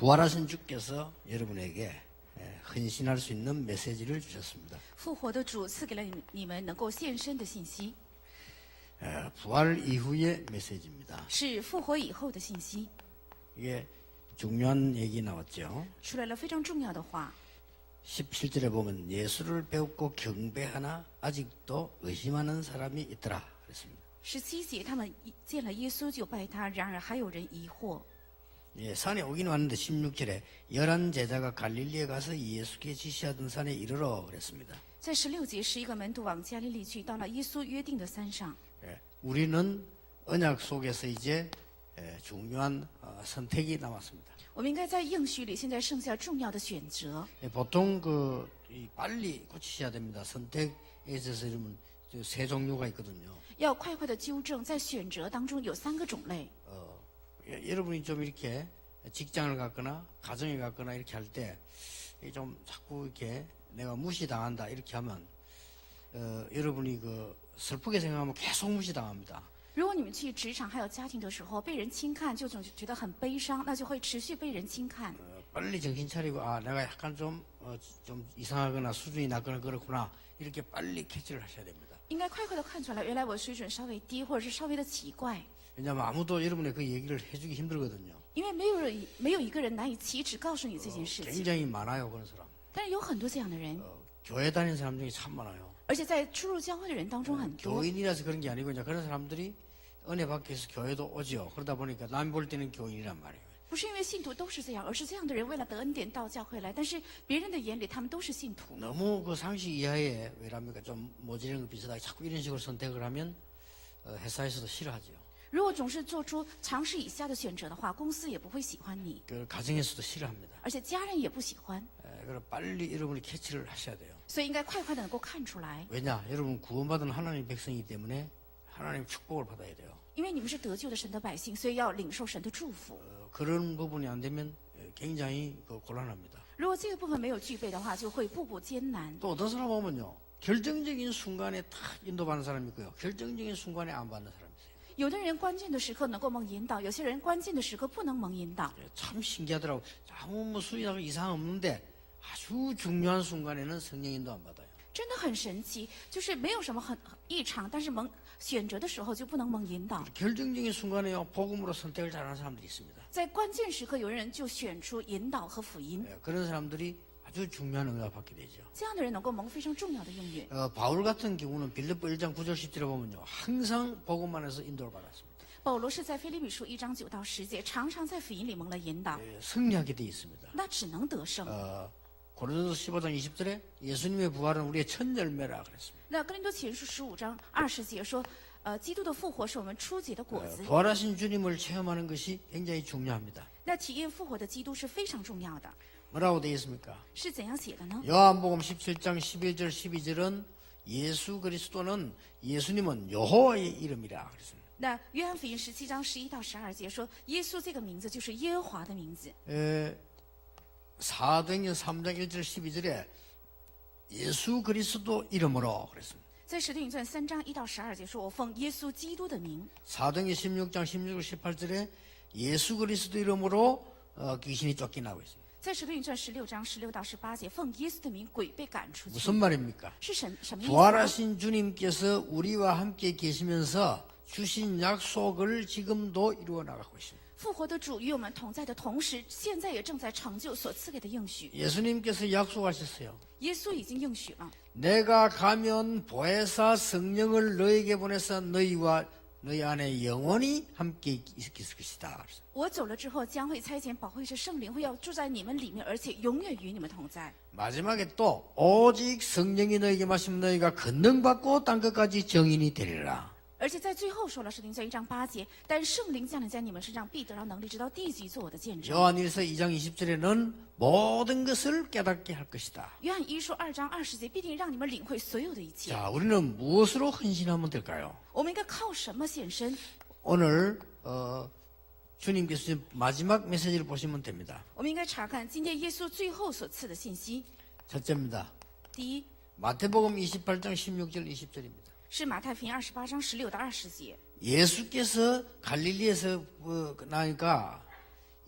부활하신 주께서 여러분에게 헌신할 수 있는 메시지를 주셨습니다. 复活的主赐给了你们能够献身的信息， 부활 이후의 메시지입니다. 是复活以后的信息。 이게 중요한 얘기 나왔죠. 出来了非常重要的话， 17절에 보면 예수를 배웠고 경배하나 아직도 의심하는 사람이 있더라 그랬습니다. 17节他们见了耶稣就拜他，然而还有人疑惑。 예, 산에 오긴 왔는데 16절에 11 제자가 갈릴리에 가서 예수께 지시하던 산에 이르러 그랬습니다. 在16节，11个门徒往加利利去，到了耶稣约定的山上。 예, 우리는 언약 속에서 이제 중요한 선택이 남았습니다. 我们应该在应许里，现在剩下重要的选择。 예, 보통 빨리 고치셔야 됩니다. 선택에 있어서 이러면 세 종류가 있거든요. 要快快的纠正，在选择当中有3个种类。 여러분이 좀 이렇게 직장을 갖거나 가정에 갖거나 이렇게 할 때 좀 자꾸 이렇게 내가 무시당한다 이렇게 하면 여러분이 슬프게 생각하면 계속 무시당합니다. 如果你们去职场还有家庭的时候，被人轻看，就总觉得很悲伤，那就会持续被人轻看。 빨리 정신 차리고 내가 약간 좀 이상하거나 수준이 낮거나 그렇구나 이렇게 빨리 캐치를 하셔야 됩니다. 应该快快的看出来，原来我水准稍微低，或者是稍微的奇怪。 왜냐하면 아무도 여러분의 그 얘기를 해주기 힘들거든요. 因为没有一个人难以启齿告诉你这件事情。 굉장히 많아요 그런 사람. 但是有很多这样的人， 교회 다니는 사람 중에 참 많아요. 而且在出入教会的人当中很多。 교인이라서 그런 게 아니고 이제 그런 사람들이 은혜 받기 위해서 교회도 오지요. 그러다 보니까 남이 볼 때는 교인이란 말이에요. 不是因为信徒都是这样，而是这样的人为了得恩典到教会来，但是别人的眼里他们都是信徒。 너무 그 상식 이하에 왜랍니까 좀 모질은 거 비슷하게 자꾸 이런 식으로 선택을 하면 회사에서도 싫어하죠. 如果总是做出常识以下的选择的话，公司也不会喜欢你， 그 가정에서도 싫어합니다. 而且家人也不喜欢。 그럼 빨리 여러분이 캐치를 하셔야 돼요. 所以应该快快的能够看出来， 왜냐? 여러분 구원받은 하나님 백성이기 때문에 하나님 축복을 받아야 돼요. 因为你们是得救的神的百姓，所以要领受神的祝福。 그런 부분이 안 되면 굉장히 곤란합니다. 如果这个部分没有具备的话，就会步步艰难。 또 어떤 사람 보면요. 결정적인 순간에 탁 인도받는 사람이 있고요. 결정적인 순간에 안 받는 사람이 있어요. 有的人关键的时刻能够蒙引导，有些人关键的时刻不能蒙引导。 참 신기하더라고요. 아무 수위하고 이상 없는데 아주 중요한 순간에는 성령 인도 안 받아요. 真的很神奇，就是没有什么很异常，但是选择的时候就不能蒙引导。 결정적인 순간에요. 복음으로 선택을 잘하는 사람들이 있습니다. 在关键时刻，有人就选出引导和福音， 그런 사람들이 아주 중요한 응답을 받게 되죠. 这样的人能够蒙非常重要的应允。 바울 같은 경우는 빌립보 1장 9절 10절에 보면요. 항상 복음만 해서 인도를 받았습니다. 保罗是在腓立比书1章9到10节，常常在福音里蒙了引导， 승리하게 돼 있습니다. 那只能得胜。 고린도서 15장 20절에 예수님의 부활은 우리의 첫 열매라 그랬습니다. 那哥林多前书15章20节说，基督的复活是我们初结的果子。 부활하신 주님을 체험하는 것이 굉장히 중요합니다. 那体验复活的基督是非常重要的。 뭐라고 되어 있습니까? 是怎样写的呢？ 요한복음 17장 11절 12절은 예수 그리스도는 예수님은 여호와의 이름이라 그랬습니다. 那约翰福音17章11到12节说，耶稣这个名字就是耶和华的名字。 사도행전 3장 1절 12절에 예수 그리스도 이름으로 그랬습니다. 在使徒行传3章1到12节说，我奉耶稣基督的名。 사도행전 16장 16절 18절에 예수 그리스도 이름으로 귀신이 쫓겨나고 있습니다. 在使徒行传16章16到18节，奉耶稣的名，鬼被赶出去。 무슨 말입니까? 是什么意思呢？ 부활하신 주님께서 우리와 함께 계시면서 주신 약속을 지금도 이루어 나가고 있습니다. 复活的主与我们同在的同时，现在也正在成就所赐给的应许。 예수님께서 약속하셨어요. 耶稣已经应许了， 내가 가면 보혜사 성령을 너에게 보내서 너희와 너희 안에 영원히 함께 있을 것이다. 我走了之后，将会差遣保惠师圣灵，会要住在你们里面，而且永远与你们同在。 마지막에 또 오직 성령이 너에게 마시면 너희가 권능받고 땅끝까지 정인이 되리라. 而且在最后说了，使徒行传1章8节，但圣灵降临在你们身上，必得到能力，直到地极做我的见证。 요한일서 2장 20절에는 모든 것을 깨닫게 할 것이다. 约翰一书2章20节，必定让你们领会所有的一切。 자, 우리는 무엇으로 헌신하면 될까요? 我们应该靠什么献身？ 오늘 주님께서 지금 마지막 메시지를 보시면 됩니다. 我们应该查看今天耶稣最后所赐的信息。 첫째입니다. 第一 마태복음 28장 16절 20절입니다. 是马太福音28章16到20节。 예수께서 갈릴리에서 나니까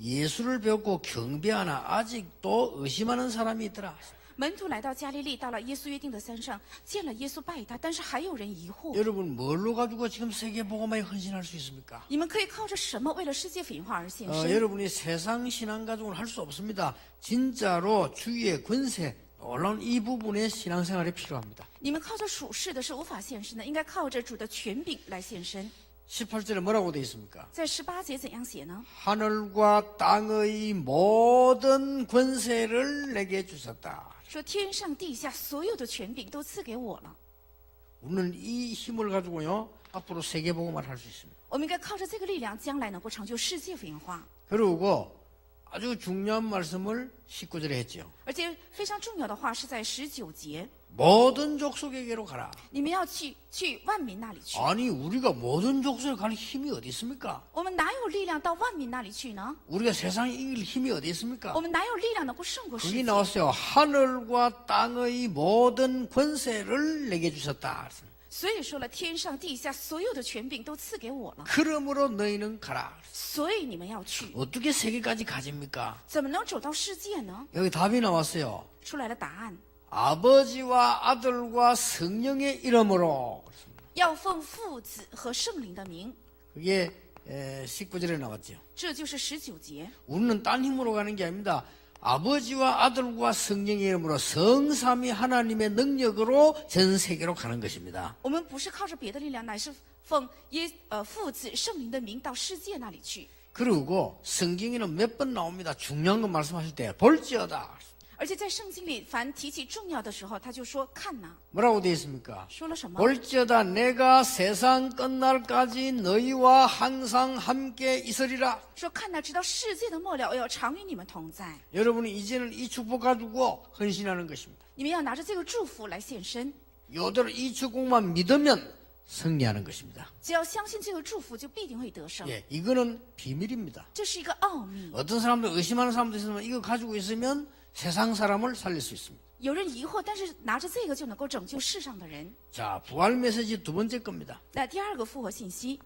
예수를 배웠고 경배하나 아직도 의심하는 사람이 있더라. 门徒来到加利利，到了耶稣约定的山上，见了耶稣拜他，但是还有人疑惑。 여러분 뭘로 가지고 지금 세계복음화에 헌신할 수 있습니까? 你们可以靠着什么为了世界福音化而献身？ 여러분이 세상 신앙 가족을 할 수 없습니다. 진짜로 주위의 권세, 놀라운 이 부분의 신앙생활이 필요합니다. 你们靠着属世的是无法献身的，应该靠着主的权柄来献身。 18절에 뭐라고 되어 있습니까? 在18节怎样写呢？ 하늘과 땅의 모든 권세를 내게 주셨다. 说天上地下所有的权柄都赐给我了。 우리는 이 힘을 가지고요 앞으로 세계복음화를 할 수 있습니다. 我们应该靠着这个力量，将来能够成就世界福音化。 그리고 아주 중요한 말씀을 19절에 했죠. 而且非常重要的话是在19节， 모든 족속에게로 가라. 你们要去万民那里去。 아니 우리가 모든 족속에 갈 힘이 어디 있습니까? 我们哪有力量到万民那里去呢？ 우리가 세상 이길 힘이 어디 있습니까? 我们哪有力量能够胜过世 거기 界？ 나왔어요. 하늘과 땅의 모든 권세를 내게 주셨다. 所以说了，天上地下所有的权柄都赐给我了， 그러므로 너희는 가라. 所以你们要去。 어떻게 세계까지 가집니까? 怎么能走到世界呢？ 여기 답이 나왔어요. 出来了答案， 아버지와 아들과 성령의 이름으로. 要奉父子和圣灵的名。 그게 19절에 나왔죠. 这就是19节。 우리는 딴 힘으로 가는 게 아닙니다. 아버지와 아들과 성령의 이름으로 성삼위 하나님의 능력으로 전 세계로 가는 것입니다. 我们不是靠着别的力量，乃是奉父子圣灵的名到世界那里去。 그리고 성경에는 몇 번 나옵니다. 중요한 거 말씀하실 때 볼지어다. 而且在圣经里，凡提起重要的时候，他就说看哪， 뭐라고 되어 있습니까? 说了什么？ 볼지어다 내가 세상 끝날까지 너희와 항상 함께 있으리라. 说看哪，直到世界的末了，我要常与你们同在。 여러분이 이제는 이 축복 가지고 헌신하는 것입니다. 你们要拿着这个祝福来献身， 요대로 이 축복만 믿으면 승리하는 것입니다. 只要相信这个祝福，就必定会得胜。 예, 이거는 비밀입니다. 这是一个奥秘。 어떤 사람들 의심하는 사람도 있으면 이거 가지고 있으면 세상 사람을 살릴 수 있습니다. 有人疑惑，但是拿着这个就能够拯救世上的人。 자, 부활 메시지 두 번째 겁니다. 那第二个复活信息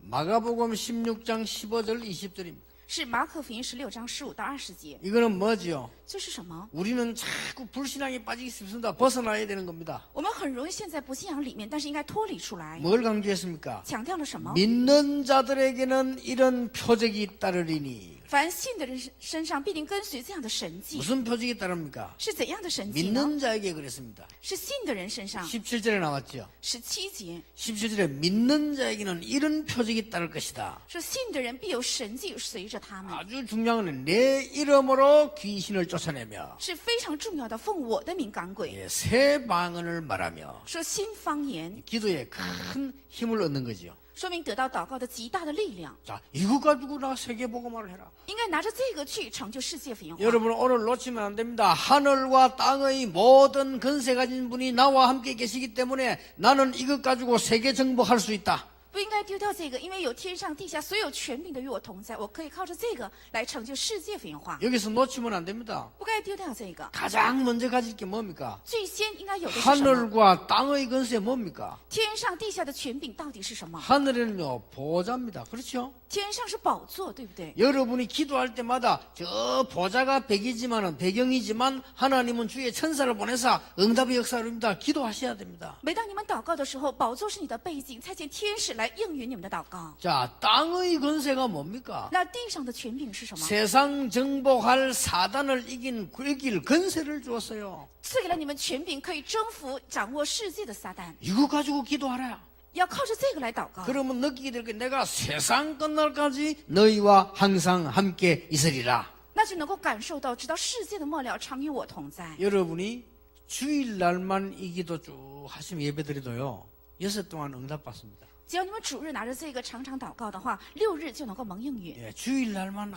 마가복음 16장 15절 20절입니다. 是马可福音16章15到20节。 이거는 뭐지요? 这是什么？ 우리는 자꾸 불신앙에 빠지기 쉽습니다. 벗어나야 되는 겁니다. 我们很容易陷在不信仰里面，但是应该脱离出来。 뭘 강조했습니까? 强调了什么？ 믿는 자들에게는 이런 표적이 따르리니. 凡信的人身上必定跟随这样的神迹。 무슨 표적이 따릅니까? 是怎样的神迹呢？ 믿는 자에게 그랬습니다. 是信的人身上。 17절에 나왔죠. 17节 17절에 믿는 자에게는 이런 표적이 따를 것이다. 说，信的人必有神迹随着他们， 아주 중요한 건 내 이름으로 귀신을 쫓아내며 是非常重要的。奉我的名赶鬼， 예, 새 방언을 말하며 说新方言， 기도에 큰 힘을 얻는 거지요. 说明得到祷告的极大的力量。 자, 이거 가지고 나 세계복음화를 해라. 应该拿着这个去成就世界福音化。 여러분 오늘 놓치면 안 됩니다. 하늘과 땅의 모든 권세 가진 분이 나와 함께 계시기 때문에 나는 이것 가지고 세계 정복할 수 있다. 不应该丢掉这个，因为有天上地下所有权柄的与我同在，我可以靠着这个来成就世界福音化。 여기서 놓치면 안 됩니다. 不该丢掉这个。 가장 먼저 가질 게 뭡니까? 最先应该有的是什么？ 하늘과 땅의 권세 뭡니까? 天上地下的权柄到底是什么？ 하늘에는요 보좌입니다. 그렇죠? 天上是宝座，对不对？ 여러분이 기도할 때마다 저 보좌가 배경이지만 하나님은 주의 천사를 보내사 응답의 역사를 입니다. 기도하셔야 됩니다. 每当你们祷告的时候，宝座是你的背景，差遣天使来应允你们的祷告。 자, 땅의 권세가 뭡니까? 那地上的权柄是什么？ 세상 정복할 사단을 이길 권세를 주었어요. 赐给了你们权柄，可以征服、掌握世界的撒旦。 이거 가지고 기도하라. 要靠着这个来祷告， 그러면 느끼게 될 게 내가 세상 끝날까지 너희와 항상 함께 있으리라. 那就能够感受到，直到世界的末了，常与我同在。 여러분이 주일날만 이 기도 쭉 하시면 예배드려도요 6 동안 응답받습니다. 只要你们主日拿着这个常常祷告的话，6日就能够蒙应允。 예, 주일날만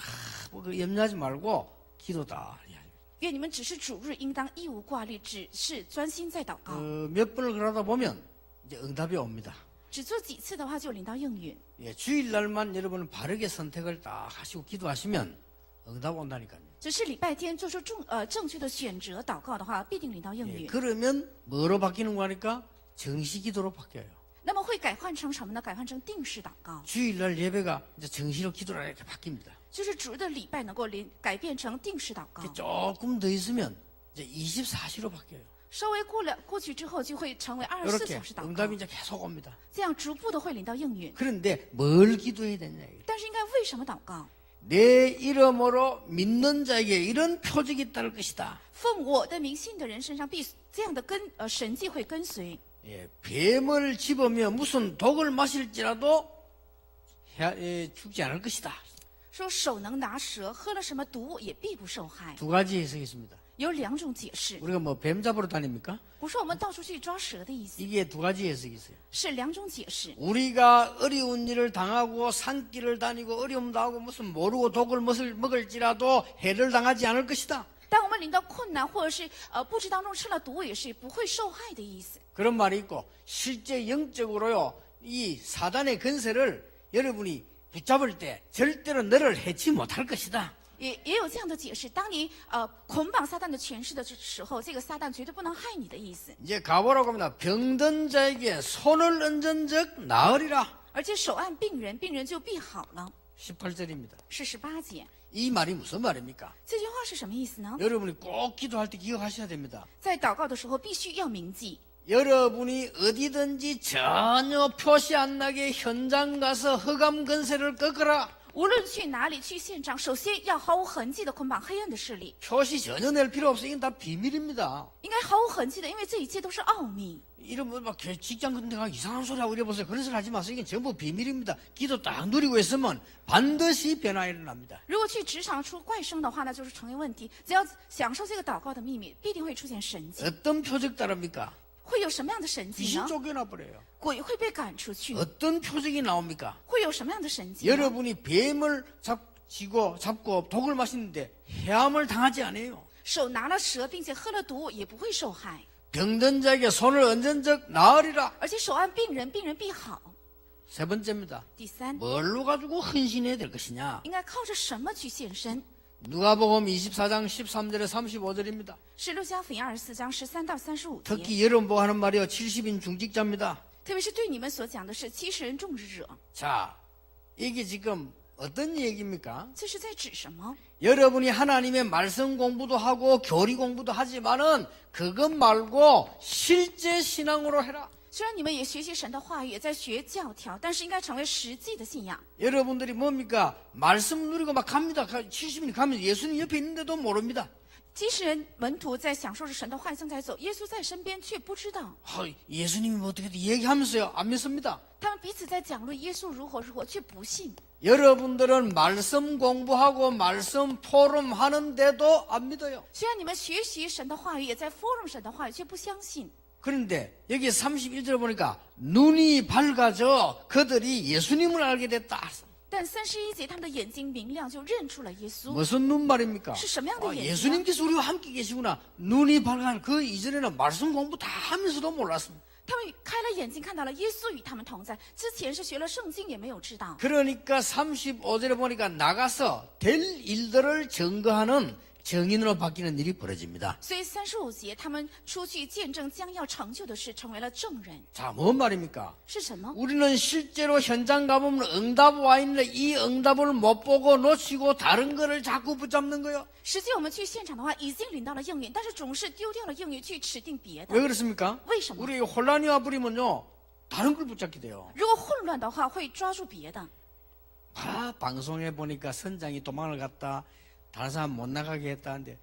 염려하지 말고 기도다. 愿你们只是主日应当一无挂虑，只是专心在祷告。 몇 번을 그러다 보면 이제 응답이 옵니다. 只做几次的话，就领到应允。 예, 주일날만 여러분 바르게 선택을 딱 하시고 기도하시면 응답 온다니까요. 只是礼拜天做出正确的选择祷告的话，必定领到应 예, 允。 그러면 뭐로 바뀌는 거 하니까 정시기도로 바뀌어요. 那么会改换成什么呢？改换成定时祷告。 주일날 예배가 이제 정시로 기도라 이렇게 바뀝니다. 就是主日的礼拜能够改变成定时祷告。 조금 더 있으면 이제 24시로 바뀌어요. 稍微过去之后，就会成为24 이렇게 小时祷告 응답이 ， 이제 계속 옵니다. 这样逐步的会领到应允。 그런데 뭘 기도해야 되냐 이거예요. 但是应该为什么祷告？ 내 이름으로 믿는 자에게 이런 표적이 있다는 것이다. 奉我的名信的人身上必这样的神迹会跟随。 예, 뱀을 집으며 무슨 독을 마실지라도 죽지 않을 것이다. 说手能拿蛇，喝了什么毒也必不受害。 두 가지 해석이 있습니다. 有两种解释， 우리가 뭐 뱀 잡으러 다닙니까? 不是我们到处去抓蛇的意思， 이게 두 가지 해석이 있어요. 是两种解释。 우리가 어려운 일을 당하고 산길을 다니고 어려움 당하고 무슨 모르고 독을 먹을지라도 해를 당하지 않을 것이다. 当我们临到困难，或者是不知当中吃了毒，也是不会受害的意思。 그런 말이 있고 실제 영적으로요 이 사단의 권세를 여러분이 붙잡을 때 절대로 너를 해치 못할 것이다. 也有这样的解释，当你捆绑撒旦的权势的时候，这个撒旦绝对不能害你的意思。 이제 가보라고 합니다. 병든 자에게 손을 얹은 적 나으리라. 而且手按病人，病人就必好了。 18절입니다. 是18节， 이 말이 무슨 말입니까? 这句话是什么意思呢？ 여러분이 꼭 기도할 때 기억하셔야 됩니다. 在祷告的时候必须要铭记， 여러분이 어디든지 전혀 표시 안 나게 현장 가서 흑암 권세를 꺾어라. 无论去哪里去现场，首先要毫无痕迹的捆绑黑暗的势力， 표시 전혀 낼 필요 없어요. 이건 다 비밀입니다. 应该毫无痕迹的，因为这一切都是奥秘。 이러면 막 직장 같은 데 가서 이상한 소리 하고 이래보세요. 그런 소리 하지 마세요. 이건 전부 비밀입니다. 기도 딱 누리고 있으면 반드시 변화 일어납니다. 如果去职场出怪声的话，那就是成为问题。只要享受这个祷告的秘密，必定会出现神迹。 어떤 표적 따릅니까? 会有什么样的神迹 귀신 呢？ 쫓겨나버려요. 鬼会被赶出去。 어떤 표적이 나옵니까? 会有什么样的神迹呢？ 여러분이 뱀을 잡고 독을 마시는데 해함을 당하지 않아요. 手拿了蛇，并且喝了毒，也不会受害。 병든 자에게 손을 얹은 적 나으리라. 而且手按病人，病人必好。 세 번째입니다. 第三， 뭘로 가지고 헌신해야 될 것이냐? 应该靠着什么去献身？ 누가복음 24장 13절에 35절입니다. 是路加福音24章13到35节。 특히 여러분 보고 하는 말이요. 70인 중직자입니다. 特别是对你们所讲的是70人种植者， 자, 이게 지금 어떤 얘기입니까? 这是在指什么？ 여러분이 하나님의 말씀 공부도 하고 교리 공부도 하지만은 그것 말고 실제 신앙으로 해라. 虽然你们也学习神的话语，也在学教条，但是应该成为实际的信仰。 여러분들이 뭡니까? 말씀 누리고 막 갑니다. 70인이 가면 예수님 옆에 있는데도 모릅니다. 即使人门徒在享受着神的话语正在走，耶稣在身边却不知道。 예수님이 뭐 어떻게 얘기하면서요. 안 믿습니다. 他们彼此在讲论耶稣如何如何，却不信。 여러분들은 말씀 공부하고 말씀 포럼 하는데도 안 믿어요. 虽然你们学习神的话语，也在 forum 神的话语，却不相信。 그런데 여기 31절에 보니까 눈이 밝아져 그들이 예수님을 알게 됐다. 但31节，他们的眼睛明亮，就认出了耶稣。 무슨 눈 말입니까? 是什么样的眼睛？ 예수님께서 우리와 함께 계시구나. 눈이 밝아. 그 이전에는 말씀 공부 다 하면서도 몰랐습니다. 他们开了眼睛，看到了耶稣与他们同在。之前是学了圣经，也没有知道。 그러니까 35절에 보니까 나가서 될 일들을 증거하는 정인으로 바뀌는 일이 벌어집니다. 所以35节，他们出去见证将要成就的事，成为了证人。 자, 뭔 말입니까? 是什么？ 우리는 실제로 현장 가보면 응답 와 있는데 이 응답을 못 보고 놓치고 다른 거를 자꾸 붙잡는 거예요. 实际我们去现场的话，已经领到了应允，但是总是丢掉了应允，去指定别的 왜 。 그렇습니까? 为什么？ 우리 혼란이 와버리면요 다른 걸 붙잡게 돼요. 如果混乱的话，会抓住别的。 방송에 보니까 선장이 도망을 갔다 다른 사람 못 나가게 했다는데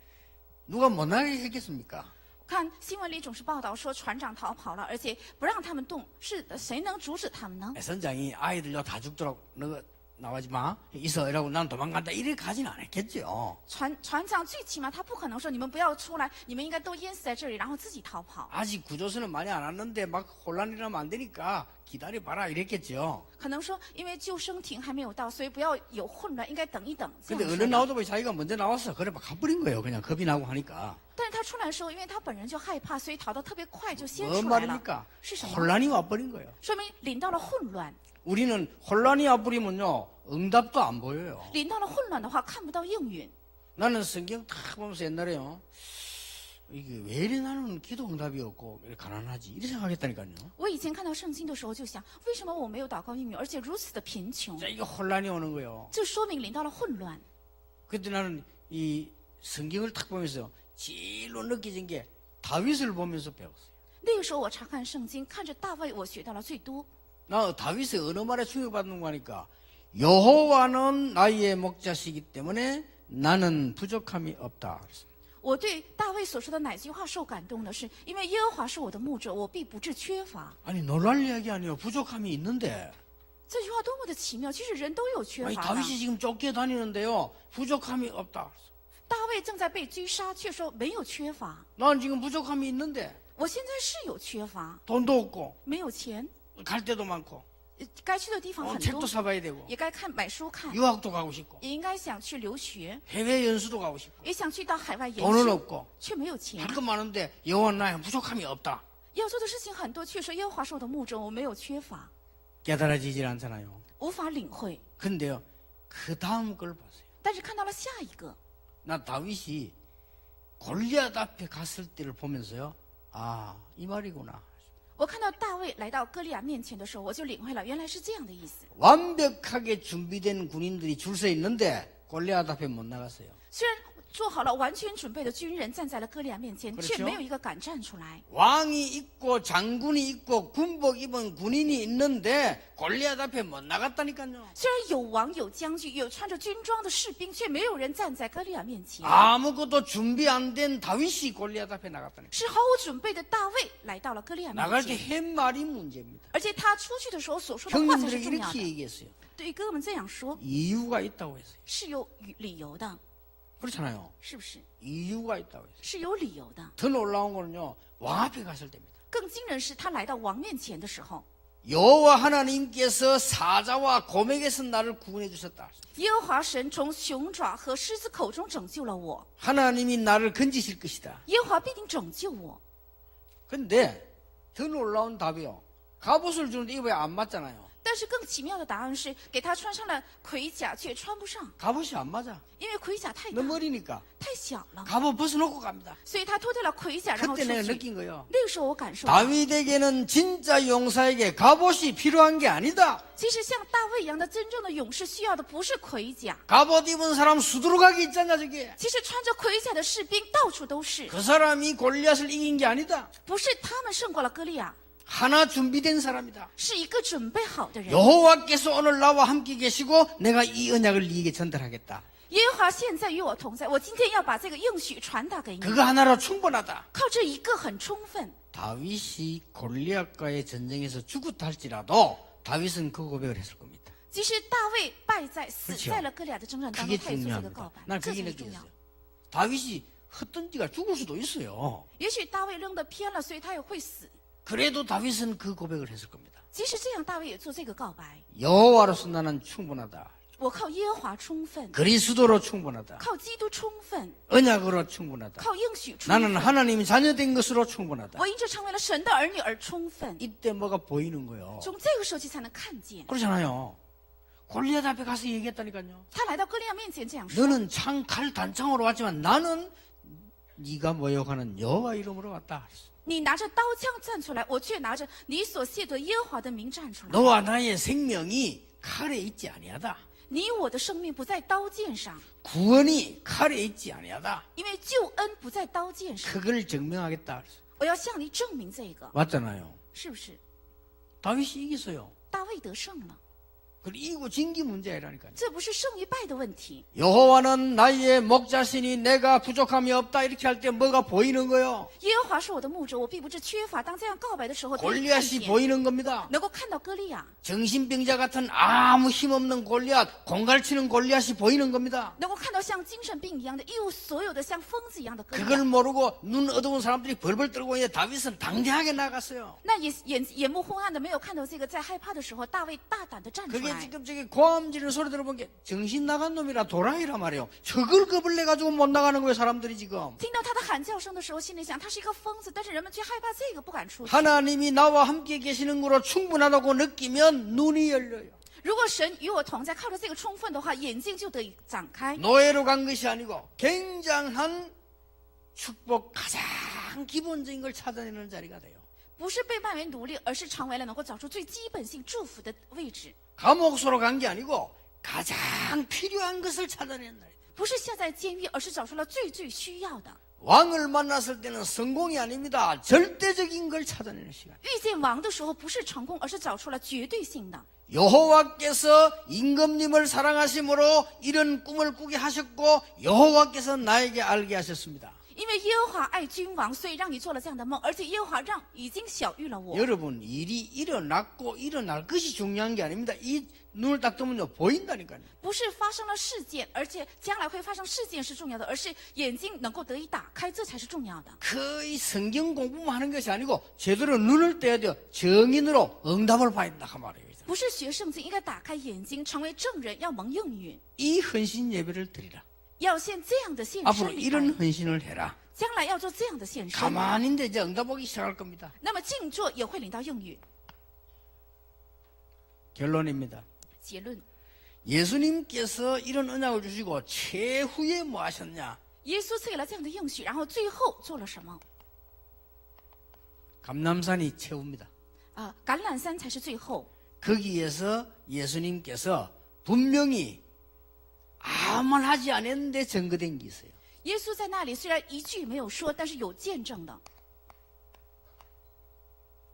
누가 못 나가게 했겠습니까? 看新闻里总是报道说船长逃跑了，而且不让他们动，是谁能阻止他们呢？ 선장이 아이들요 다 죽도록 너 나가지 마 있어 이러고 난 도망간다 이렇게 가진 않았겠죠. 船长最起码他不可能说你们不要出来，你们应该都淹死在这里，然后自己逃跑。 아직 구조선은 많이 안 왔는데 막 혼란이 나면 안 되니까 기다려봐라 이랬겠죠. 可能说因为救生艇还没有到，所以不要有混乱，应该等一等。这 근데 样说 얼른 的 나오다 보니 자기가 먼저 나왔어. 그래 막 가버린 거예요. 그냥 겁이 나고 하니까. 但是他出来的时候，因为他本人就害怕，所以逃得特别快，就先 뭔 出来了。 말입니까? 是什么？ 혼란이 와버린 거예요. 说明领到了混乱。 우리는 혼란이 와버리면요 응답도 안 보여요. 领到了混乱的话，看不到应允。 나는 성경 다 보면서 옛날에요 이게 왜 이래 나는 기도 응답이 없고 이렇게 가난하지 이렇게 생각했다니까요. 我以前看到圣经的时候就想，为什么我没有祷告应允，而且如此的贫穷？ 자, 이게 혼란이 오는 거예요. 这说明临到了混乱。 그때 나는 이 성경을 탁 보면서 제일로 느껴진 게 다윗을 보면서 배웠어요. 那个时候我查看圣经，看着大卫，我学到了最多。 나 다윗의 어느 말에 충격받는 거 하니까 여호와는 나의 목자시기 때문에 나는 부족함이 없다. 我对大卫所说的哪句话受感动的是，因为耶和华是我的牧者，我必不致缺乏。 아니 놀랄 이야기 아니에요. 부족함이 있는데. 这句话多么的奇妙！其实人都有缺 아니 乏的。 다윗이 지금 쫓겨다니는데요. 부족함이 없다. 大卫正在被追杀，却说没有缺乏。 난 지금 부족함이 있는데 我现在是有缺乏， 돈도 없고 没有钱， 갈 데도 많고 该去的地方很 책도 多， 사봐야 되고 也该买书看， 유학도 가고 싶고 也应该想去留学， 해외 연수도 가고 싶고 也想去到海外研 돈은 修， 없고 却没有钱 할 。것 많은데 여호와는 나의 부족함이 없다. 要做的事情很多，却说耶和华是我的牧者，我没有缺乏， 깨달아지질 않잖아요. 无法领会。 근데요, 그 다음 걸 봤어요. 但是看到了下一个， 나 다윗이 골리앗 앞에 갔을 때를 보면서요, 아, 이 말이구나. 我看到大卫来到歌利亚面前的时候，我就领会了，原来是这样的意思。 완벽하게 준비된 군인들이 줄 서 있는데 골리앗 앞에 못 나갔어요. 虽然做好了完全准备的军人站在了歌利亚面前， 그렇죠 却没有一个敢站出来。 왕이 있고 장군이 있고 군복 입은 군인이 있는데 골리앗 앞에 못 나갔다니까요. 虽然有王、有将军、有穿着军装的士兵，却没有人站在歌利亚面前。 아무것도 준비 안 된 다윗이 골리앗 앞에 나갔다니까. 是毫无准备的大卫来到了歌利亚面 나갈 때 前， 한 말이 문제입니다. 而且他出去的时候所说的话才是 형님들에게 重要 이렇게 的。 얘기했어요. 对于哥哥们这样说， 이유가 있다고 했어요. 是有理由的， 그렇잖아요. 是不是？ 이유가 있다고 했어요. 是有理由的。 더 놀라운 거는요, 왕 앞에 갔을 때입니다. 更惊人是，他来到王面前的时候， 여호와 하나님께서 사자와 곰에게서 나를 구원해 주셨다. 耶和华神从熊爪和狮子口中拯救了我， 하나님이 나를 건지실 것이다. 耶和华必定拯救我。 근데 더 놀라운 답이요. 갑옷을 주는데 이거 왜 안 맞잖아요. 但是更奇妙的答案是，给他穿上了盔甲，却穿不上， 갑옷이 안 맞아. 因为盔甲太大 너무 어리니까 太小了， 갑옷 벗어놓고 갑니다. 所以他脱掉了盔甲，然后 그때 出 내가 去。 느낀 거예요. 那个时候我感受到， 다윗에게는 진짜 용사에게 갑옷이 필요한 게 아니다. 其实像大卫一样的真正的勇士需要的不是盔甲， 갑옷 입은 사람 수두룩하게 있잖아 저게. 其实穿着盔甲的士兵到处都是， 그 사람이 골리앗을 이긴 게 아니다. 不是他们胜过了歌利亚， 하나 준비된 사람이다. 是一个准备好的人。 여호와께서 오늘 나와 함께 계시고 내가 이 언약을 네게 전달하겠다. 耶和华现在与我同在，我今天要把这个应许传达给你， 그거 하나로 충분하다. 靠这一个很充分。 다윗이 골리앗과의 전쟁에서 죽었다 할지라도 다윗은 그 고백을 했을 겁니다. 即使大卫败在死 그렇죠 在了歌利亚的征战当 그게 中，他也做这个告 중요합니다. 白， 난 这 그게 才是重要 느꼈어요. 。 다윗이 헛던지가 죽을 수도 있어요. 也许大卫扔的偏了，所以他也会死。 그래도 다윗은 그 고백을 했을 겁니다. 即使这样，大卫也做这个告白。 여호와로서 나는 충분하다. 我靠耶和华充分， 그리스도로 충분하다. 靠基督充分， 언약으로 충분하다. 靠应许充 나는 分。 하나님이 자녀된 것으로 충분하다. 我因着成为了神的儿女而充分。 이때 뭐가 보이는 거예요. 从这个时候起才能看见。 그렇잖아요. 골리앗 앞에 가서 얘기했다니까요. 他来到歌利亚面前这样说 너는 창, 칼, 단창으로 왔지만 나는 네가 모욕하는 여호와 이름으로 왔다. ：“你拿着刀枪站出来，我却拿着你所亵渎耶和华的名站出来。 너와 나의 생명이 칼에 있지 아니하다. 你我的生命不在刀剑上， 구원이 칼에 있지 아니하다. 因为救恩不在刀剑上。 그걸 증명하겠다. 我要向你证明这个， 맞잖아요. 是不是？ 다윗이 이겼어요. 大卫得胜了， 그리고 이기고 진기 문제라니까요. 这不是胜与败的问题。 여호와는 나의 목자시니 내가 부족함이 없다 이렇게 할 때 뭐가 보이는 거요? 耶和华是我的牧者，我必不致缺乏。当这样告白的时候，可以看 골리앗이 见 보이는 겁니다. 能够看到歌利亚， 정신병자 같은 아무 힘없는 골리앗, 공갈치는 골리앗이 보이는 겁니다. 能够看到像精神病一样的，一无所有的像疯子一样的歌利 그걸 亚。 모르고 눈 어두운 사람들이 벌벌 떨고 있는데 다윗은 당당하게 나갔어요. 那眼目昏暗的没有看到这个，在害怕的时候，大卫大胆的站出 그게 来。 지금 저기 고함 지르는 소리 들어본 게 정신 나간 놈이라 도라이라 말이에요. 저걸 겁을 내가지고 못 나가는 거예요, 사람들이 지금. 听到他的喊叫声的时候，心里想他是一个疯子，但是人们却害怕这个，不敢出去。 하나님이 나와 함께 계시는 거로 충분하다고 느끼면 눈이 열려요. 如果神与我同在，靠着这个充分的话，眼睛就得以展开。 노예로 간 것이 아니고 굉장한 축복 가장 기본적인 걸 찾아내는 자리가 돼요. 不是被卖为奴隶，而是成为了能够找出最基本性祝福的位置。 감옥소로 간 게 아니고 가장 필요한 것을 찾아내는 날이에요. 不是下在监狱，而是找出了最需要的。 왕을 만났을 때는 성공이 아닙니다. 절대적인 걸 찾아내는 시간. 遇见王的时候，不是成功，而是找出了绝对性的。 여호와께서 임금님을 사랑하심으로 이런 꿈을 꾸게 하셨고 여호와께서 나에게 알게 하셨습니다. 因为耶和华爱君王，所以让你做了这样的梦，而且耶和华已经晓谕了我。 여러분 일이 일어났고 일어날 것이 중요한 게 아닙니다. 이 눈을 딱 뜨면요 보인다니까요. 不是发生了事件，而且将来会发生事件是重要的，而是眼睛能够得以打开，这才是重要的。 거의 성경 공부만 하는 것이 아니고 제대로 눈을 떼야 돼요. 정인으로 응답을 봐야 된다 그 말이에요. 不是学圣经，应该打开眼睛，成为证人，要蒙应允， 이 헌신 예배를 드리라. 要献这样的献 앞으로 身礼 이런 拜， 헌신을 해라. 将来要做这样的献身。 가만히 있는데 이제 응답 오기 시작할 겁니다. 那么静坐也会领到应允。 결론입니다. 结论： 예수님께서 이런 언약을 주시고 최후에 뭐 하셨냐? 耶稣赐给了这样的应许，然后最后做了什么？ 감람산이 최후입니다. 橄榄山才是最后。 거기에서 예수님께서 분명히 아무 말 하지 않았는데 증거된 게 있어요. 耶稣在那里虽然一句没有说，但是有见证的，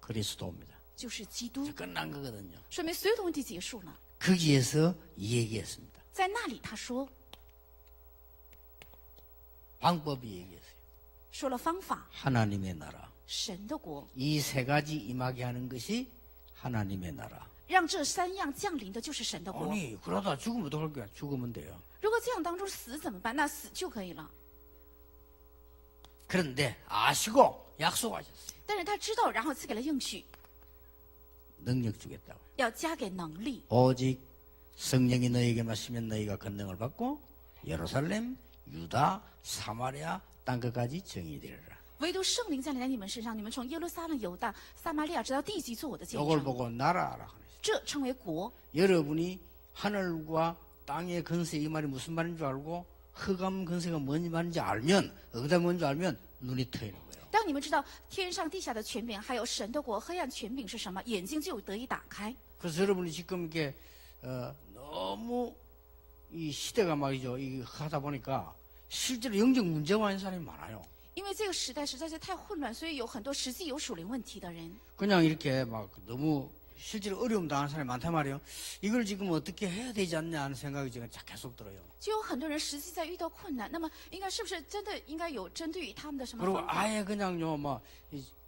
그리스도입니다. 就是基督， 끝난 거거든요. 说明所有的问题结束了。 거기에서 얘기했습니다. 在那里他说 방법이 얘기했어요. 说了方法， 하나님의 나라. 神的国， 이 세 가지 임하게 하는 것이 하나님의 나라. 让这三样降临的就是神的国。 아니 그러다 죽으면 어떡할 거야? 죽으면 돼요. 如果这样当中死怎么办？那死就可以了。 그런데 아시고 약속하셨어요. 但是他知道，然后赐给了应许， 능력 주겠다고요. 要加给能力。 오직 성령이 너에게 마시면 너희가 권능을 받고 예루살렘, 유다, 사마리아 땅끝까지 정이 되리라. 唯独圣灵降临在你们身上，你们从耶路撒冷、犹大、撒玛利亚直到地极做我的见 이걸 证。 보고 나라라. 这称为国。 여러분이 하늘과 땅의 건세 이 말이 무슨 말인 줄 알고 흑암 건세가 뭔 말인지 알면 어디다 뭔지 알면 눈이 트이는 거예요. 当你们知道天上地下的权柄，还有神的国、黑暗权柄是什么，眼睛就有得以打开。 그래서 여러분이 지금 이게 너무 이 시대가 말이죠. 이 하다 보니까 실제로 영적 문제가 있는 사람이 많아요. 因为这个时代实在是太混乱，所以有很多实际有属灵问题的人， 그냥 이렇게 막 너무 실제로 어려움 당하는 사람이 많단 말이에요. 이걸 지금 어떻게 해야 되지 않냐 하는 생각이 지금 계속 들어요. 就有很多人实际在遇到困难，那么应该是不是真的应该有针对于他们的什么 그리고 方法？ 아예 그냥요 막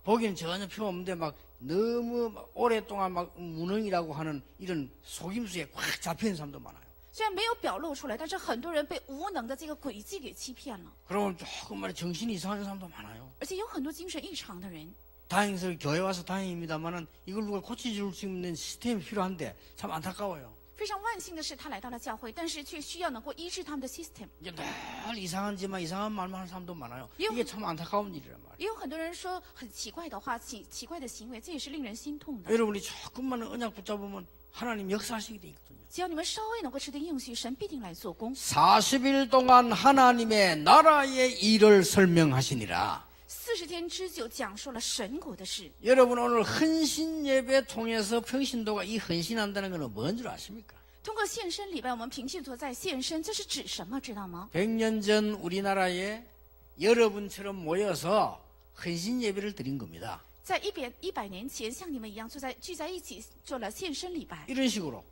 보기엔 전혀 필요 없는데 막 너무 막 오랫동안 막 무능이라고 하는 이런 속임수에 꽉 잡히는 사람도 많아요. 虽然没有表露出来，但是很多人被无能的这个诡计给欺骗了， 그러면 조금 말이 정신이 이상한 사람도 많아요. 而且有很多精神异常的人。 다행히 교회 와서 다행입니다만은 이걸 누가 고쳐줄 수 있는 시스템이 필요한데 참 안타까워요. 非常万幸的是，他来到了教会，但是却需要能够医治他们的 system。 이제 늘 이상한 짓만 이상한 말만 하는 사람도 많아요. 요- 이게 참 안타까운 일이란 말이에요. 也有很多人说很奇怪的话、奇怪的行为，这也是令人心痛的。 여러분이 조금만 언약 붙잡으면 하나님 역사하시게 돼 있거든요. 只要你们稍微能够持定应许，神必定来做工。 40일 동안 하나님의 나라의 일을 설명하시니라. 40天之久讲述了神国的事。 여러분 오늘 헌신 예배 통해서 평신도가 이 헌신한다는 것은 뭔 줄 아십니까? 通过献身礼拜，我们平信徒在献身，这是指什么？知道吗？ 100년 전 우리나라에 여러분처럼 모여서 헌신 예배를 드린 겁니다. 在100年前，像你们一样聚在一起做了献身礼拜， 이런 식으로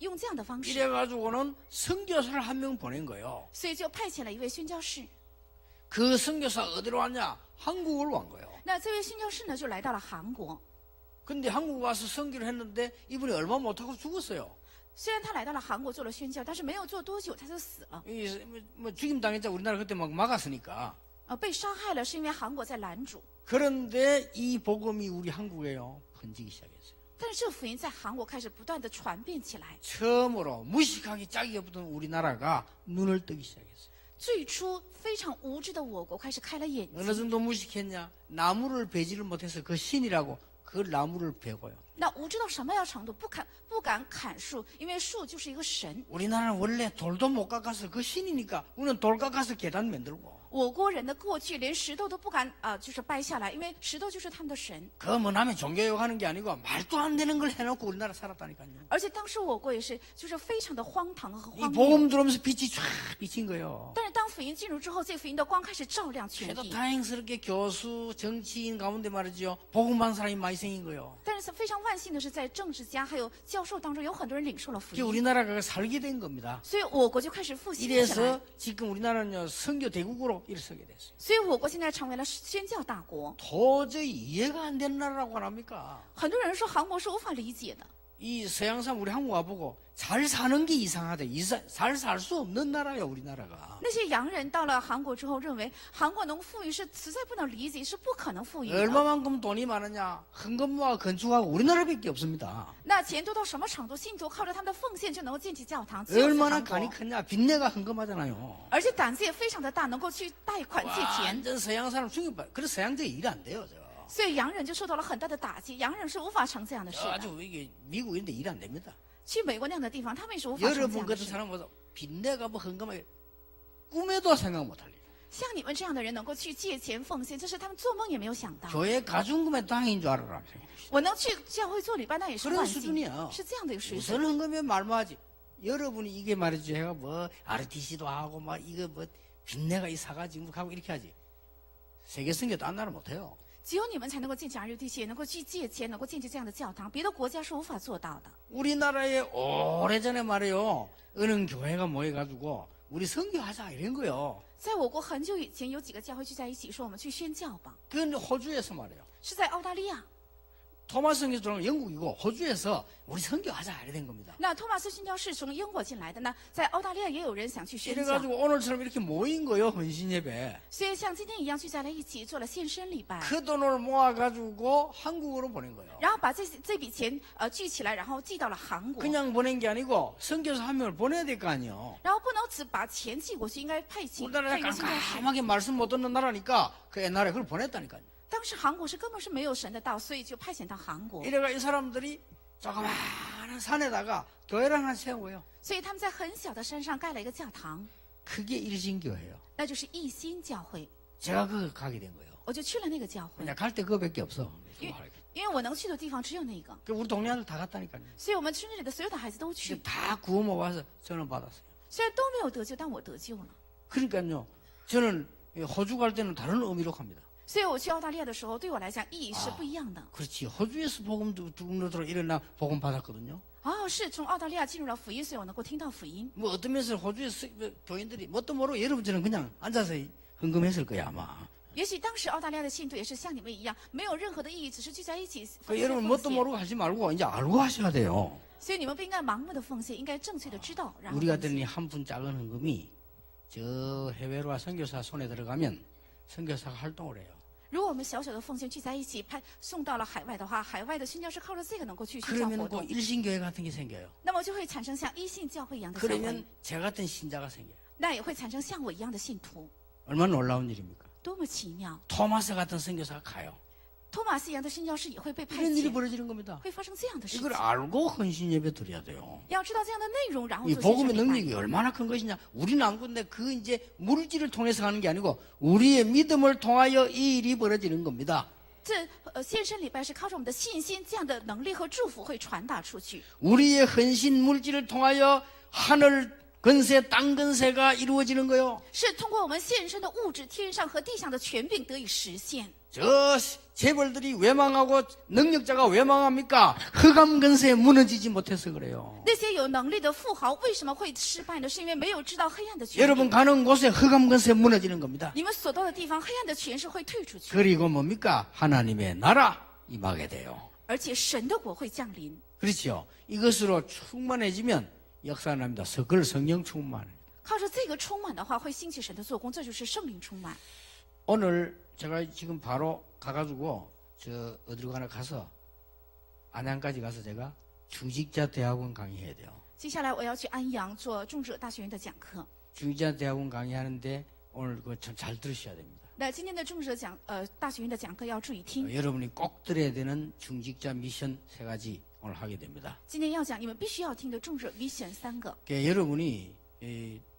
用这样的方式， 이래가지고는 선교사를 한 명 보낸 거예요. 所以就派遣了一位宣教士。 그 선교사 어디로 왔냐? 한국을 온 거예요. 那这位宣教士呢，就来到了韩国。 근데 한국 와서 선교를 했는데 이분이 얼마 못하고 죽었어요. 虽然他来到了韩国做了宣教，但是没有做多久他就死了。 뭐 죽임 당했자 우리나라 그때 막 막았으니까. 被杀害了是因为韩国在拦阻， 그런데 이 복음이 우리 한국에요 번지기 시작했어요. 但是这福音在韩国开始不断的传遍起来。 처음으로 무식하게 짝이 없던 우리나라가 눈을 뜨기 시작했어요. 最初非常无知的我国开始开了眼 어느 睛， 정도 무식했냐? 나무를 베지를 못해서 그 신이라고 그 나무를 베고요. 那无知到什么样程度，不敢砍树，因为树就是一个神。 우리나라는 원래 돌도 못 깎아서 그 신이니까 우리는 돌 깎아서 계단 만들고. 我国人的过去连石头都不敢就是掰下来，因为石头就是他们的神。 그거 뭐 남의 종교욕하는 게 아니고 말도 안 되는 걸 해놓고 우리나라 살았다니까요. 而且当时我国也是，就是非常的荒唐和 이 荒谬。 복음 들어오면서 빛이 쫙 비친 거예요. 但是当福音进入之后，这个福音的光开始照亮全 그래도 地。 다행스럽게 교수, 정치인 가운데 말이죠. 복음한 사람이 많이 생긴 거예요. 但是非常万幸的是，在政治家还有教授当中，有很多人领受了福 그게 音， 우리나라가 살게 된 겁니다. 所以我国就开始复兴起来 이래서 。 지금 우리나라는요 선교 대국으로 일서게 됐어요. 所以我国现在成为了宣教大国。 도저히 이해가 안 되는 나라라고 합니까? 很多人说韩国是无法理解的， 이 서양사람 우리 한국 와보고 잘 사는 게 이상하대. 잘 살 수 없는 나라예요 우리나라가. 那些洋人到了韩国之后，认为韩国能富裕是实在不能理解，是不可能富裕的。 얼마만큼 돈이 많으냐? 헌금과 건축하고 우리나라밖에 없습니다. 那钱多到什么程度？信徒靠着他们的奉献就能够建起教堂，只有在 얼마나 韩 간이 国， 크냐? 빚내가 헌금하잖아요. 而且胆子也非常的大，能够去贷款借钱。 완전 서양 사람 충격받. 그래서 서양들이 일 안 돼요, 저. 所以洋人就受到了很大的打击，洋人是无法成这样的事的。 아주 이게 미국 이런데 일 안 됩니다. 去美国那样的地方，他们也是无法成这 여러분 样的 같은 事。 사람보다 빚내가 뭐 헌금하게 꿈에도 생각 못할 일. 像你们这样的人能够去借钱奉献，这是他们做梦也没有想到。 교회 가중금의 땅인 줄 알아라. 我能去教会做礼拜，那也是 그런 万幸， 수준이야. 是这样的一个水准。 무슨 헌금에 말마하지. 여러분이 이게 말이죠. 제가 뭐 RTC도 하고 막 이거 뭐 빚내가 이 사가지고 하고 이렇게 하지. 세계 선교 딴 나라 못해요. 只有你们才能够建起 RUTC， 也能够去借钱，能够建起这样的教堂，别的国家是无法做到的。 우리나라에 오래전에 말이에요. 어느 교회가 모여가지고 우리 선교하자 이런 거요. 在我国很久以前，有几个教会聚在一起，说我们去宣教吧， 그건 호주에서 말이에요. 是在澳大利亚。 토마스 선교사는 영국이고 호주에서 우리 선교하자 이래 된 겁니다. 那托马斯宣教是从英国进来的，那在澳大利亚也有人想去宣教， 이래가지고 오늘처럼 이렇게 모인 거요. 헌신 예배. 所以像今天一样聚在了一起，做了献身礼拜， 그 돈을 모아가지고 한국으로 보낸 거예요. 然后把这笔钱聚起来，然后寄到了韩国。 그냥 보낸 게 아니고 선교사 한 명을 보내야 될 거 아니에요. 然后不能只把钱寄过去，应该派一 우리나라가 个宣教士。 깜깜하게 말씀 못 듣는 나라니까 그 옛날에 그걸 보냈다니까요. 当时韩国是根本是没有神的道，所以就派遣到韩国。 이래가 이 사람들이 조그마한 산에다가 교회를 하나 세워요. 所以他们在很小的山上盖了一个教堂， 그게 일신교회예요. 那就是一心教会。 제가 그거 가게 된 거예요. 我就去了那个教会， 그냥 갈 때 그거밖에 없어. 因为我能去的地方只有那个， 그 우리 동네 아들 다 갔다니까요. 所以我们村子里的所有的孩子都 근데 去， 다 구원 못 와서 저는 받았어요. 虽然都没有得救，但我得救了。 그러니까요. 저는 호주 갈 때는 다른 의미로 갑니다. 所以我去澳大利亚的时候，对我来讲意义是不一样的。 그렇지. 호주에서 복음 들어 일어나 복음 받았거든요. 哦，是从澳大利亚进入了福音，所以我能够听到福音。 뭐 어떤 면에서 호주에서 교인들이 뭣도 모르고 여러분처럼 그냥 앉아서 헌금했을 거야 아마. 也许当时澳大利亚的信徒也是像你们一样，没有任何的意义，只是聚在一起 그 奉 여러분 献 뭣도 모르고 하지 말고 이제 알고 하셔야 돼요. 所以你们不应该盲目的奉献，应该正确的知道，然后 우리 奉 같은 献。 한 푼 작은 헌금이 저 해외로 와 선교사 손에 들어가면 선교사가 활동을 해요. 如果我们小小的奉献聚在一起，送到了海外的话，海外的宣教士靠着这个能够去宣教活 그러면 그 动， 일신교회 같은 게 생겨요. 那么就会产生像一信教会一样的教会， 그러면 제 같은 신자가 생겨요. 那也会产生像我一样的信徒， 얼마나 놀라운 일입니까? 多么奇妙！ 토마스 같은 선교사가 가요. 托马斯一样的宣教士也会被派 이런 일이 遣， 벌어지는 겁니다. 会发生这样的事情 이걸 。 알고 헌신 예배 드려야 돼요. 要知道这样的内容，然后 이 做献 복음의 身礼拜。 능력이 얼마나 큰 것이냐. 우리는 안 건데 그 이제 물질을 통해서 하는 게 아니고 우리의 믿음을 통하여 이 일이 벌어지는 겁니다. 这献身礼拜是靠着我们的信心，这样的能力和祝福会传达出去。 우리의 헌신 물질을 통하여 하늘 건세, 땅 건세가 이루어지는 거요. 是通过我们献身的物质，天上和地上的权柄得以实现。 저 재벌들이 왜 망하고 능력자가 왜 망합니까? 흑암 건세에 무너지지 못해서 그래요. 那些有能力的富豪为什么会失败呢？是因为没有知道黑暗的权 여러분 柄。 가는 곳에 흑암 건세에 무너지는 겁니다. 你们所到的地方，黑暗的权势会退出去， 그리고 뭡니까? 하나님의 나라 임하게 돼요. 而且神的国会降临。 그렇죠. 이것으로 충만해지면 역사 납니다. 그걸 성령 충만. 靠着这个充满的话，会兴起神的做工，这就是圣灵充满。 오늘 제가 지금 바로 가가지고 저 어디로 가나 가서 안양까지 가서 제가 중직자 대학원 강의해야 돼요. 接下来我要去安阳做种者大学院的讲课， 중직자 대학원 강의하는데 오늘 그거 참 잘 들으셔야 됩니다. 那今天的重者讲，大学院的讲课要注意听。 여러분이 꼭 들어야 되는 중직자 미션 3가지 오늘 하게 됩니다. 今天要讲你们必须要听的重者 vision 3个。 그러니까 여러분이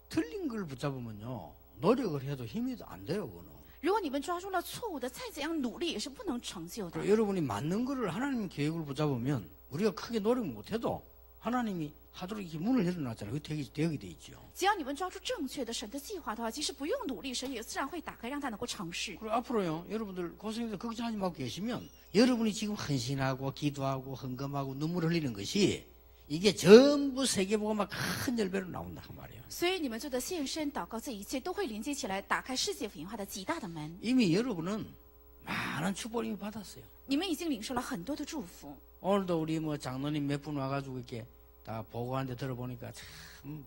틀린 걸 붙잡으면요 노력을 해도 힘이 안 돼요. 그거는. 如果你们抓住了错误的，再怎样努力也是不能成就的。 그리고 여러분이 맞는 거를 하나님 계획을 붙잡으면 우리가 크게 노력 못해도 하나님이 하도록 이렇게 문을 열어놨잖아요. 그게 되게 돼 있죠. 只要你们抓住正确的神的计划的话，即使不用努力，神也自然会打开，让它能够成事。 그리고 앞으로요 여러분들 고생해서 걱정하지 말고 계시면 여러분이 지금 헌신하고 기도하고 헌금하고 눈물 흘리는 것이 이게 전부 세계복음화 큰 열배로 나온다 그 말이에요. 所以你们做的献身、祷告，这一切都会连接起来，打开世界福音化的极大的门。 이미 여러분은 많은 축복을 이미 받았어요. 你们已经领受了很多的祝福。 오늘도 우리 뭐 장로님 몇 분 와가지고 이렇게 다 보고하는데 들어보니까 참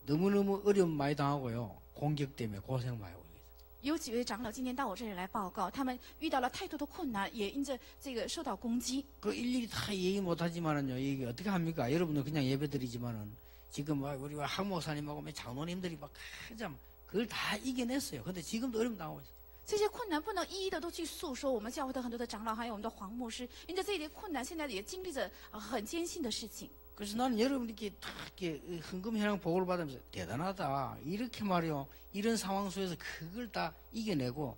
너무너무 어려움 많이 당하고요. 공격 때문에 고생 많이 하고 있어요. 有几位长老今天到我这里来报告，他们遇到了太多的困难，也因着这个受到攻击。 그 일일이 다 얘기 못하지만은요. 이게 어떻게 합니까? 여러분들 그냥 예배드리지만은 지금 우리 학목사님하고 장로님들이 막 가장 그걸 다 이겨냈어요. 근데 지금도 어려움 당하고 있어요. 这些困难不能一一的都去诉说，我们教会的很多的长老，还有我们的黄牧师，因着这一些困难，现在也经历着很艰辛的事情。 그래서 나는 여러분이 이렇게 다 이렇게 헌금 현황 보고를 받으면서 대단하다. 이렇게 말이요. 이런 상황 속에서 그걸 다 이겨내고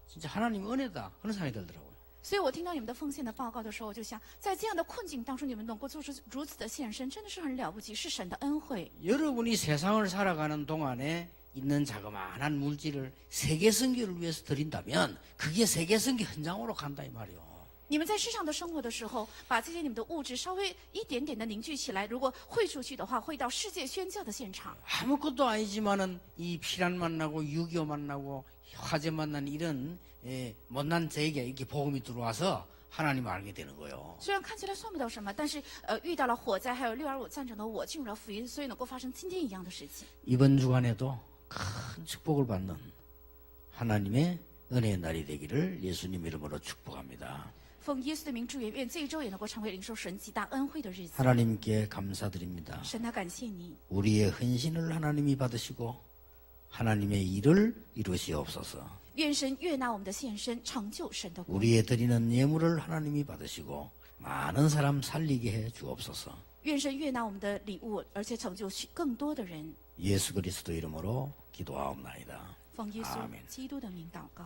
진짜 하나님 은혜다. 그런 생각이 들더라고요. 所以我听到你们的奉献的报告的时候，我就想，在这样的困境当中，你们能够做出如此的献身，真的是很了不起，是神的恩惠。 여러분이 세상을 살아가는 동안에 있는 자그마한 물질을 세계 선교를 위해서 드린다면 그게 세계 선교 현장으로 간다 이 말이요. 你们在世上的生活的时候，把这些你们的物质稍微一点点的凝聚起来，如果汇出去的话，会到世界宣教的现场。 아무것도 아니지만은 이 피란 만나고 6.25 만나고 화재 만난 이런 못난 저에게 이렇게 복음이 들어와서 하나님을 알게 되는 거예요. 虽然看起来算不到什么，但是遇到了火灾，还有6.25战争的我进入了福音，所以能够发生今天一样的事情。 이번 주간에도 큰 축복을 받는 하나님의 은혜의 날이 되기를 예수님 이름으로 축복합니다. 奉耶稣的名祝愿，愿这一周也能够成为领受神极大恩惠的日子。 하나님께 감사드립니다. 神啊，感谢你， 우리의 헌신을 하나님이 받으시고 하나님의 일을 이루시옵소서. 愿神悦纳我们的献身，成就神的国。 우리의 드리는 예물을 하나님이 받으시고 많은 사람 살리게 해 주옵소서. 愿神悦纳我们的礼物，而且成就更多的人。 예수 그리스도 이름으로 기도하옵나이다. 奉耶稣 아멘. 基督的名祷告。